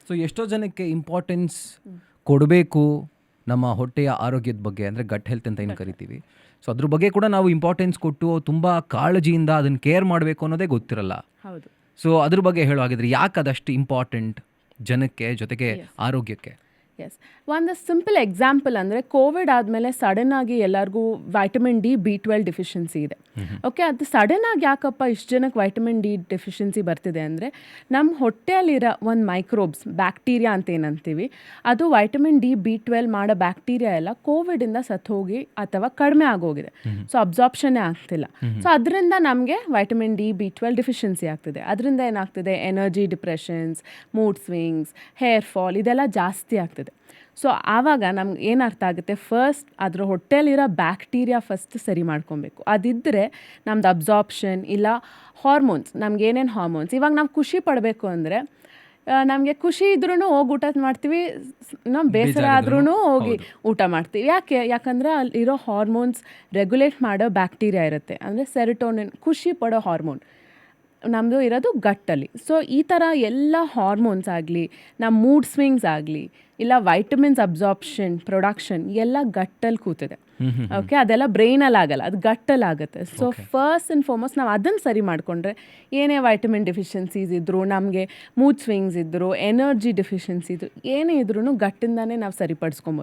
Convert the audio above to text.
So ಎಷ್ಟೋ ಜನಕ್ಕೆ importance ಕೊಡಬೇಕು ನಮ್ಮ ಹೊಟ್ಟೆಯ ಆರೋಗ್ಯದ ಬಗ್ಗೆ, ಅಂದರೆ ಗಟ್ ಹೆಲ್ತ್ ಅಂತ ಏನು ಕರಿತೀವಿ. ಸೊ ಅದ್ರ ಬಗ್ಗೆ ಕೂಡ ನಾವು ಇಂಪಾರ್ಟೆನ್ಸ್ ಕೊಟ್ಟು ತುಂಬ ಕಾಳಜಿಯಿಂದ ಅದನ್ನು ಕೇರ್ ಮಾಡಬೇಕು ಅನ್ನೋದೇ ಗೊತ್ತಿರಲ್ಲ. ಹೌದು. ಸೊ ಅದ್ರ ಬಗ್ಗೆ ಹೇಳುವಾಗಿದ್ರೆ ಯಾಕೆ ಅದಷ್ಟು ಇಂಪಾರ್ಟೆಂಟ್ ಜನಕ್ಕೆ ಜೊತೆಗೆ ಆರೋಗ್ಯಕ್ಕೆ? ಎಸ್, ಒಂದು ಸಿಂಪಲ್ ಎಕ್ಸಾಂಪಲ್ ಅಂದರೆ ಕೋವಿಡ್ ಆದಮೇಲೆ ಸಡನ್ನಾಗಿ ಎಲ್ಲರಿಗೂ ವೈಟಮಿನ್ ಡಿ B12 ಡೆಫಿಷಿಯನ್ಸಿ ಇದೆ. ಓಕೆ, ಅದು ಸಡನ್ನಾಗಿ ಯಾಕಪ್ಪ ಇಷ್ಟು ಜನಕ್ಕೆ ವೈಟಮಿನ್ ಡಿ ಡೆಫಿಷಿಯನ್ಸಿ ಬರ್ತಿದೆ ಅಂದರೆ ನಮ್ಮ ಹೊಟ್ಟೆಯಲ್ಲಿರೋ ಒಂದು ಮೈಕ್ರೋಬ್ಸ್, ಬ್ಯಾಕ್ಟೀರಿಯಾ ಅಂತ ಏನಂತೀವಿ, ಅದು ವೈಟಮಿನ್ ಡಿ B12 ಮಾಡೋ ಬ್ಯಾಕ್ಟೀರಿಯಾ ಎಲ್ಲ ಕೋವಿಡಿಂದ ಸತ್ತೋಗಿ ಅಥವಾ ಕಡಿಮೆ ಆಗೋಗಿದೆ. ಸೊ ಅಬ್ಸಾರ್ಪ್ಷನ್ನೇ ಆಗ್ತಿಲ್ಲ. ಸೊ ಅದರಿಂದ ನಮಗೆ ವೈಟಮಿನ್ ಡಿ B12 ಡೆಫಿಷಿಯನ್ಸಿ ಆಗ್ತಿದೆ. ಅದರಿಂದ ಏನಾಗ್ತಿದೆ, energy depressions, mood swings, hair fall ಇದೆಲ್ಲ ಜಾಸ್ತಿ ಆಗ್ತಿದೆ. ಸೊ ಆವಾಗ ನಮ್ಗೆ ಏನು ಅರ್ಥ ಆಗುತ್ತೆ, ಫಸ್ಟ್ ಅದರ ಹೊಟ್ಟೆಯಲ್ಲಿರೋ ಬ್ಯಾಕ್ಟೀರಿಯಾ ಫಸ್ಟ್ ಸರಿ ಮಾಡ್ಕೊಬೇಕು. ಅದಿದ್ದರೆ ನಮ್ದು ಅಬ್ಸಾರ್ಪ್ಷನ್ ಇಲ್ಲ ಹಾರ್ಮೋನ್ಸ್, ನಮ್ಗೆ ಏನೇನು ಹಾರ್ಮೋನ್ಸ್, ಇವಾಗ ನಾವು ಖುಷಿ ಪಡಬೇಕು ಅಂದರೆ ನಮಗೆ ಖುಷಿ ಇದ್ರೂ ಹೋಗಿ ಊಟ ಮಾಡ್ತೀವಿ, ನಾವು ಬೇಸರ ಆದ್ರೂ ಹೋಗಿ ಊಟ ಮಾಡ್ತೀವಿ. ಯಾಕಂದರೆ ಅಲ್ಲಿರೋ ಹಾರ್ಮೋನ್ಸ್ ರೆಗ್ಯುಲೇಟ್ ಮಾಡೋ ಬ್ಯಾಕ್ಟೀರಿಯಾ ಇರುತ್ತೆ, ಅಂದರೆ ಸೆರೋಟೋನಿನ್, ಖುಷಿ ಪಡೋ ಹಾರ್ಮೋನ್ ನಮ್ಮದು ಇರೋದು ಗಟ್ಟಲ್ಲಿ. ಸೊ ಈ ಥರ ಎಲ್ಲ ಹಾರ್ಮೋನ್ಸ್ ಆಗಲಿ, ನಮ್ಮ ಮೂಡ್ ಸ್ವಿಂಗ್ಸ್ ಆಗಲಿ, ಇಲ್ಲ ವೈಟಮಿನ್ಸ್ ಅಬ್ಸಾರ್ಪ್ಷನ್, ಪ್ರೊಡಕ್ಷನ್ ಎಲ್ಲ ಗಟ್ಟಲ್ಲಿ ಕೂತಿದೆ. ಓಕೆ, ಅದೆಲ್ಲ ಬ್ರೈನಲ್ಲಿ ಆಗಲ್ಲ, ಅದು ಗಟ್ಟಲ್ಲಿ ಆಗುತ್ತೆ. ಸೊ ಫಸ್ಟ್ ಆ್ಯಂಡ್ ಫಾರ್ಮೋಸ್ಟ್ ನಾವು ಅದನ್ನು ಸರಿ ಮಾಡಿಕೊಂಡ್ರೆ ಏನೇ ವೈಟಮಿನ್ ಡೆಫಿಷಿಯನ್ಸೀಸ್ ಇದ್ದರೂ, ನಮಗೆ ಮೂಡ್ ಸ್ವಿಂಗ್ಸ್ ಇದ್ದರೂ, ಎನರ್ಜಿ ಡೆಫಿಷಿಯನ್ಸಿ ಇದ್ದರೂ, ಏನೇ ಇದ್ರೂ ಗಟ್ಟಿಂದನೇ ನಾವು ಸರಿಪಡಿಸ್ಕೊಬೋದು.